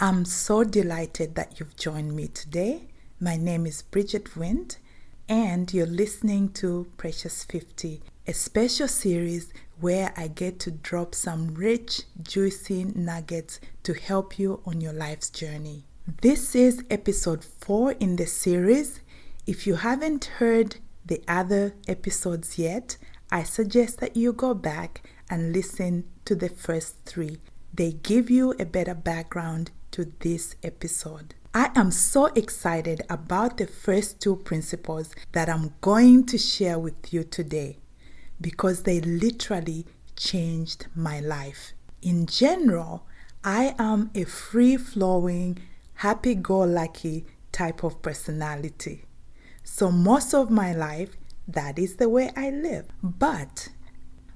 I'm so delighted that you've joined me today. My name is Bridget Wind, and you're listening to Precious 50, a special series where I get to drop some rich, juicy nuggets to help you on your life's journey. This is episode 4 in the series. If you haven't heard the other episodes yet, I suggest that you go back and listen to the first 3. They give you a better background to this episode. I am so excited about the first 2 principles that I'm going to share with you today because they literally changed my life. In general, I am a free-flowing, happy-go-lucky type of personality. So most of my life, that is the way I live. But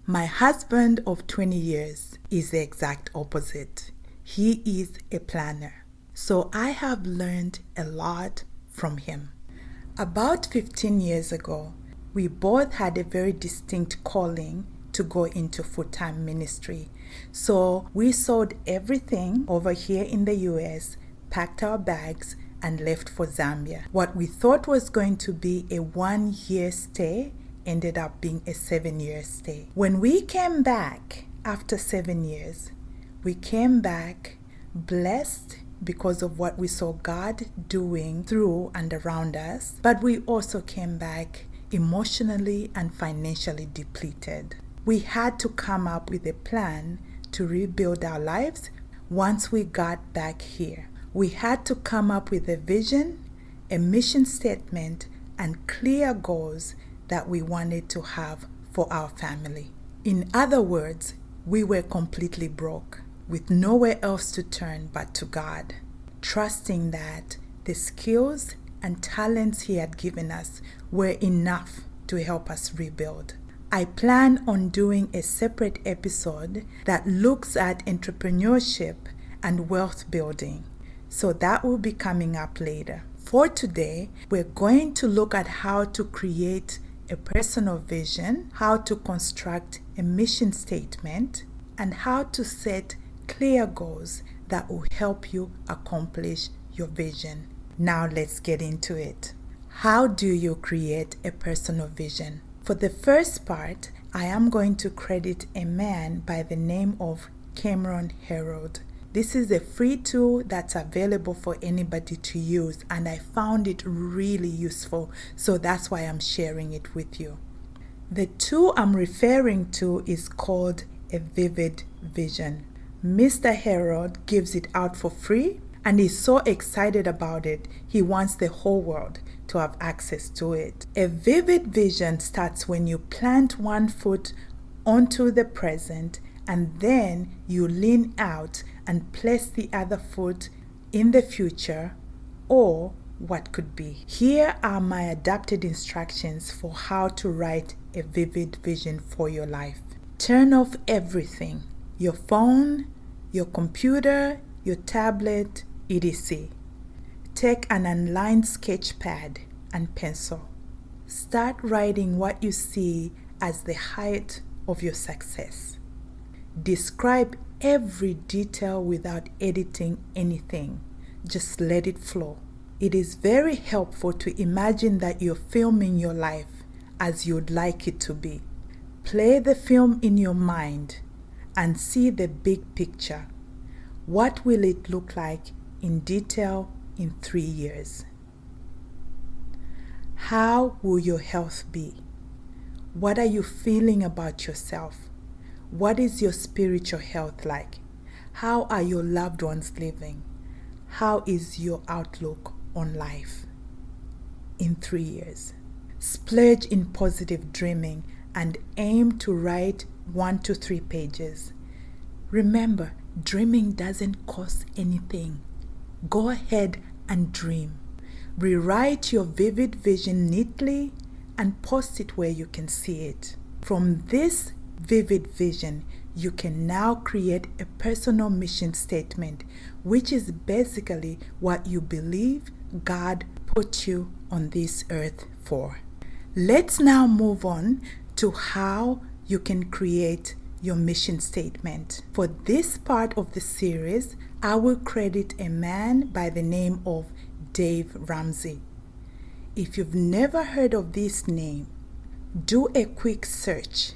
my husband of 20 years is the exact opposite. He is a planner. So I have learned a lot from him. About 15 years ago, we both had a very distinct calling to go into full-time ministry. So we sold everything over here in the US, packed our bags, and left for Zambia. What we thought was going to be a 1-year stay ended up being a 7-year stay. When we came back after 7 years, we came back blessed because of what we saw God doing through and around us, but we also came back emotionally and financially depleted. We had to come up with a plan to rebuild our lives once we got back here. We had to come up with a vision, a mission statement, and clear goals that we wanted to have for our family. In other words, we were completely broke, with nowhere else to turn but to God, trusting that the skills and talents He had given us were enough to help us rebuild. I plan on doing a separate episode that looks at entrepreneurship and wealth building. So that will be coming up later. For today, we're going to look at how to create a personal vision, how to construct a mission statement, and how to set clear goals that will help you accomplish your vision. Now let's get into it. How do you create a personal vision? For the first part, I am going to credit a man by the name of Herold. This is a free tool that's available for anybody to use, and I found it really useful, so that's why I'm sharing it with you. The tool I'm referring to is called a vivid vision. Mr. Herold gives it out for free, and he's so excited about it, he wants the whole world to have access to it. A vivid vision starts when you plant one foot onto the present, and then you lean out and place the other foot in the future or what could be. Here are my adapted instructions for how to write a vivid vision for your life. Turn off everything: your phone, your computer, your tablet, etc. Take an unlined sketch pad and pencil. Start writing what you see as the height of your success. Describe every detail without editing anything. Just let it flow. It is very helpful to imagine that you're filming your life as you'd like it to be. Play the film in your mind and see the big picture. What will it look like in detail in 3 years? How will your health be? What are you feeling about yourself? What is your spiritual health like? How are your loved ones living? How is your outlook on life in 3 years? Splurge in positive dreaming and aim to write 1 to 3 pages. Remember, dreaming doesn't cost anything. Go ahead and dream. Rewrite your vivid vision neatly and post it where you can see it. From this vivid vision, you can now create a personal mission statement, which is basically what you believe God put you on this earth for. Let's now move on to how you can create your mission statement. For this part of the series, I will credit a man by the name of Dave Ramsey. If you've never heard of this name, do a quick search.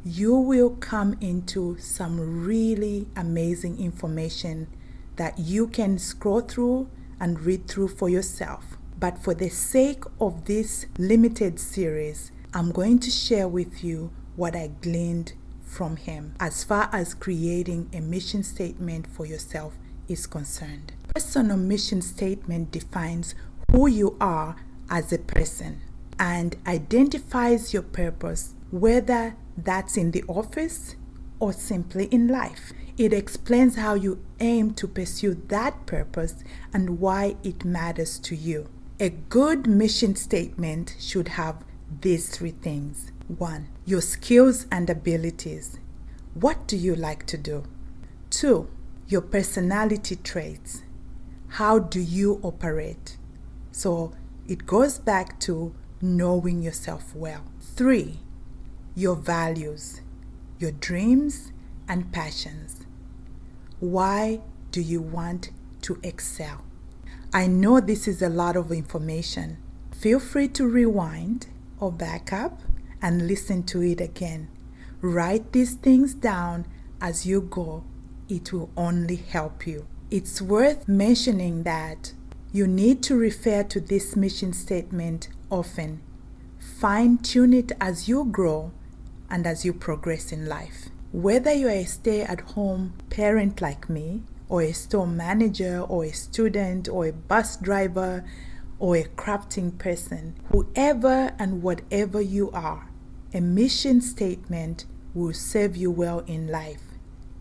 You will come into some really amazing information that you can scroll through and read through for yourself. But for the sake of this limited series, I'm going to share with you what I gleaned from him as far as creating a mission statement for yourself is concerned. Personal mission statement defines who you are as a person and identifies your purpose, whether that's in the office or simply in life. It explains how you aim to pursue that purpose and why it matters to you. A good mission statement should have these three things. 1. Your skills and abilities. What do you like to do? 2. Your personality traits. How do you operate? So it goes back to knowing yourself well. 3. Your values, your dreams and passions. Why do you want to excel? I know this is a lot of information. Feel free to rewind or back up and listen to it again. Write these things down as you go. It will only help you. It's worth mentioning that you need to refer to this mission statement often. Fine-tune it as you grow and as you progress in life. Whether you are a stay-at-home parent like me, or a store manager, or a student, or a bus driver, or a crafting person, whoever and whatever you are, a mission statement will serve you well in life.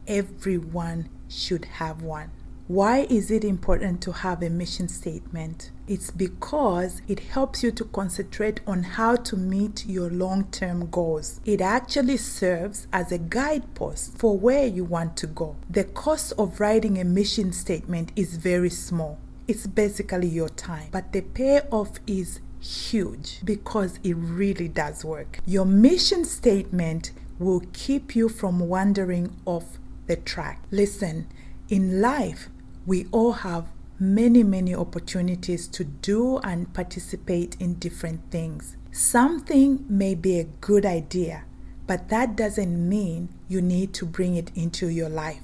Everyone should have one. Why is it important to have a mission statement? It's because it helps you to concentrate on how to meet your long-term goals. It actually serves as a guidepost for where you want to go. The cost of writing a mission statement is very small. It's basically your time, but the payoff is huge because it really does work. Your mission statement will keep you from wandering off the track. Listen, in life, we all have many opportunities to do and participate in different things. Something may be a good idea, but that doesn't mean you need to bring it into your life.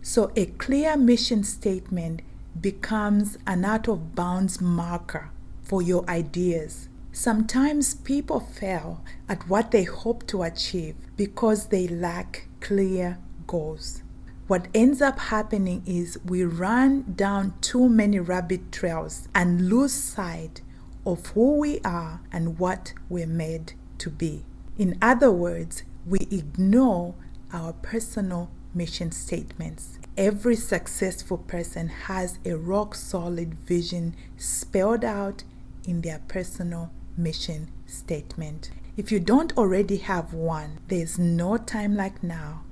So a clear mission statement becomes an out-of-bounds marker for your ideas. Sometimes people fail at what they hope to achieve because they lack clear goals. What ends up happening is we run down too many rabbit trails and lose sight of who we are and what we're made to be. In other words, we ignore our personal mission statements. Every successful person has a rock-solid vision spelled out in their personal mission statement. If you don't already have one, there's no time like now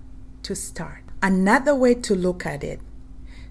to start. Another way to look at it,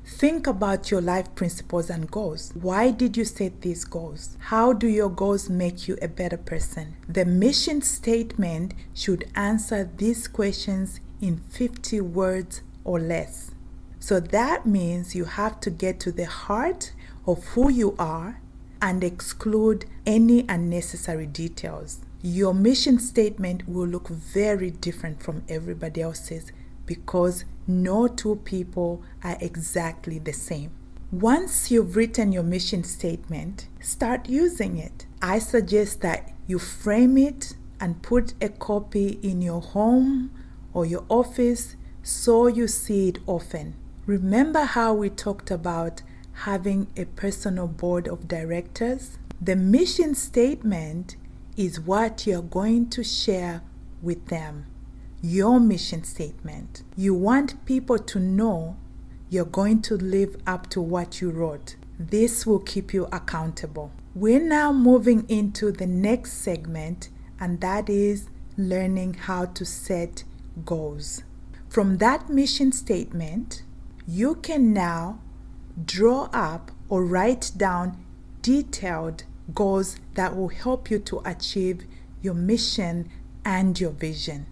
think about your life principles and goals. Why did you set these goals? How do your goals make you a better person? The mission statement should answer these questions in 50 words or less. So that means you have to get to the heart of who you are and exclude any unnecessary details. Your mission statement will look very different from everybody else's because no two people are exactly the same. Once you've written your mission statement, start using it. I suggest that you frame it and put a copy in your home or your office so you see it often. Remember how we talked about having a personal board of directors? The mission statement is what you're going to share with them. Your mission statement. You want people to know you're going to live up to what you wrote. This will keep you accountable. We're now moving into the next segment, and that is learning how to set goals. From that mission statement, you can now draw up or write down detailed goals that will help you to achieve your mission and your vision.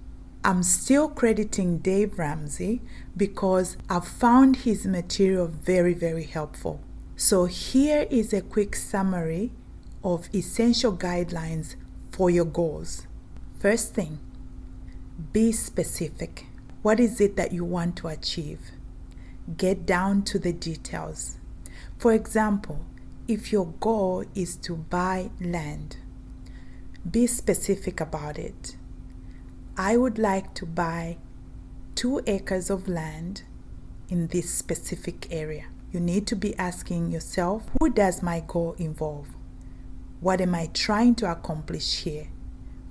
I'm still crediting Dave Ramsey because I've found his material very, very helpful. So here is a quick summary of essential guidelines for your goals. First thing, be specific. What is it that you want to achieve? Get down to the details. For example, if your goal is to buy land, be specific about it. I would like to buy 2 acres of land in this specific area. You need to be asking yourself, who does my goal involve? What am I trying to accomplish here?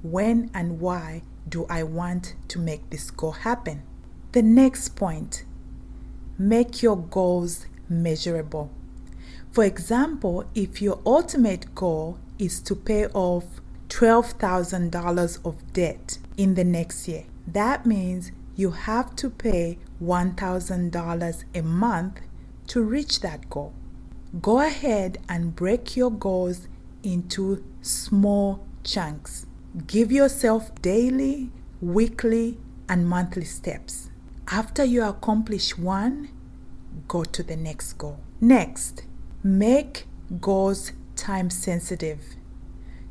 When and why do I want to make this goal happen? The next point, make your goals measurable. For example, if your ultimate goal is to pay off $12,000 of debt in the next year, that means you have to pay $1,000 a month to reach that goal. Go ahead and break your goals into small chunks. Give yourself daily, weekly, and monthly steps. After you accomplish one, go to the next goal. Next, make goals time sensitive.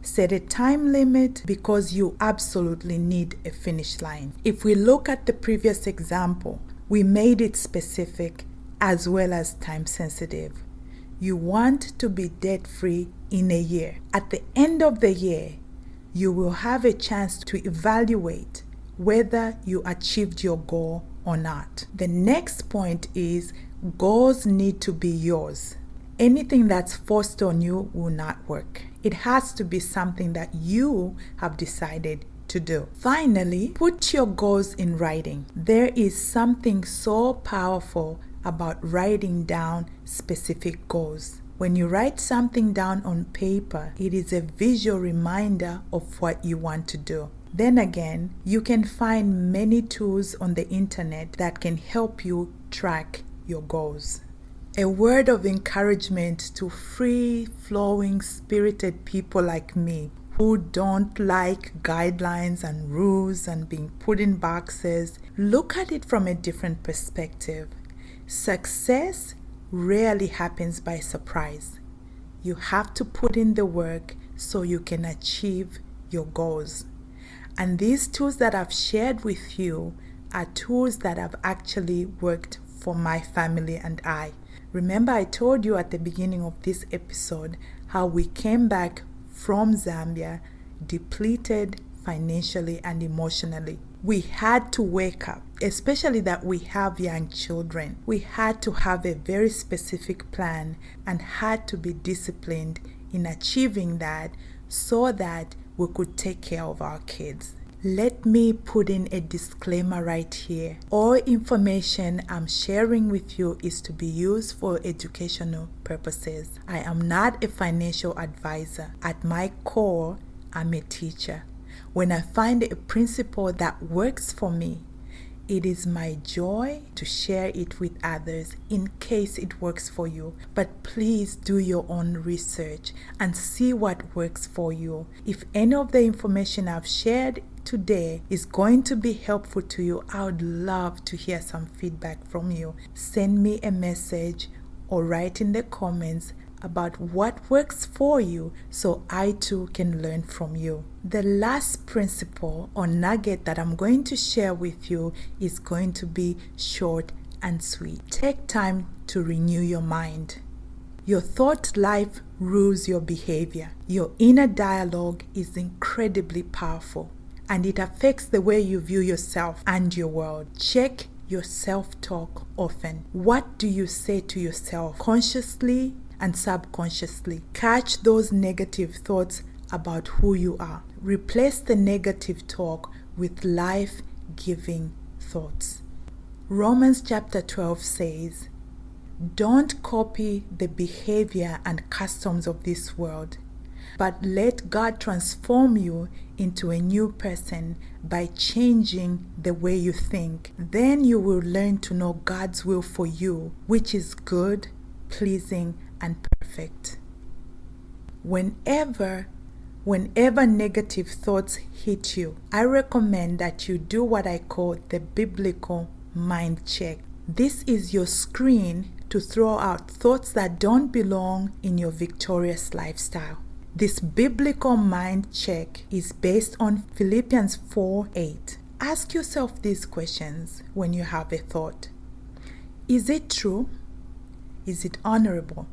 Set a time limit because you absolutely need a finish line. If we look at the previous example, we made it specific as well as time sensitive. You want to be debt-free in a year. At the end of the year, you will have a chance to evaluate whether you achieved your goal or not. The next point is goals need to be yours. Anything that's forced on you will not work. It has to be something that you have decided to do. Finally, put your goals in writing. There is something so powerful about writing down specific goals. When you write something down on paper, it is a visual reminder of what you want to do. Then again, you can find many tools on the internet that can help you track your goals. A word of encouragement to free-flowing, spirited people like me who don't like guidelines and rules and being put in boxes. Look at it from a different perspective. Success rarely happens by surprise. You have to put in the work so you can achieve your goals. And these tools that I've shared with you are tools that have actually worked for my family and I. Remember, I told you at the beginning of this episode how we came back from Zambia depleted financially and emotionally. We had to wake up, especially that we have young children. We had to have a very specific plan and had to be disciplined in achieving that so that we could take care of our kids. Let me put in a disclaimer right here. All information I'm sharing with you is to be used for educational purposes. I am not a financial advisor. At my core, I'm a teacher. When I find a principle that works for me, it is my joy to share it with others in case it works for you. But please do your own research and see what works for you. If any of the information I've shared today is going to be helpful to you, I would love to hear some feedback from you. Send me a message or write in the comments about what works for you so I too can learn from you. The last principle or nugget that I'm going to share with you is going to be short and sweet. Take time to renew your mind. Your thought life rules your behavior. Your inner dialogue is incredibly powerful and it affects the way you view yourself and your world. Check your self-talk often. What do you say to yourself consciously and subconsciously? Catch those negative thoughts about who you are. Replace the negative talk with life-giving thoughts. Romans chapter 12 says, "Don't copy the behavior and customs of this world, but let God transform you into a new person by changing the way you think. Then you will learn to know God's will for you, which is good, pleasing, and perfect." Whenever Whenever negative thoughts hit you, I recommend that you do what I call the biblical mind check. This is your screen to throw out thoughts that don't belong in your victorious lifestyle. This biblical mind check is based on Philippians 4:8. Ask yourself these questions when you have a thought. Is it true? Is it honorable?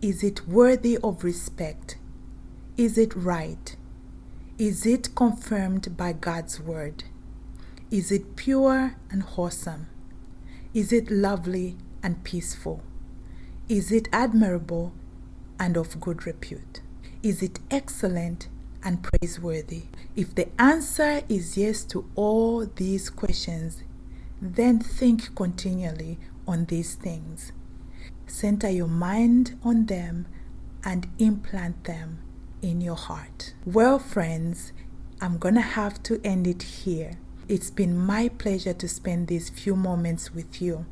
Is it worthy of respect? Is it right? Is it confirmed by God's word? Is it pure and wholesome? Is it lovely and peaceful? Is it admirable and of good repute? Is it excellent and praiseworthy? If the answer is yes to all these questions, then think continually on these things. Center your mind on them and implant them in your heart. Well, friends, I'm gonna have to end it here. It's been my pleasure to spend these few moments with you.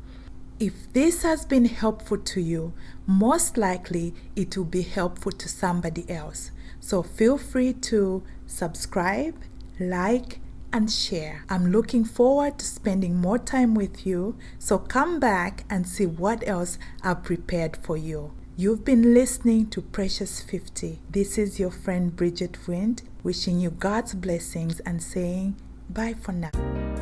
If this has been helpful to you, most likely it will be helpful to somebody else. So feel free to subscribe, like, and share. I'm looking forward to spending more time with you, so come back and see what else I've prepared for you. You've been listening to Precious 50. This is your friend Bridget Wind, wishing you God's blessings and saying bye for now.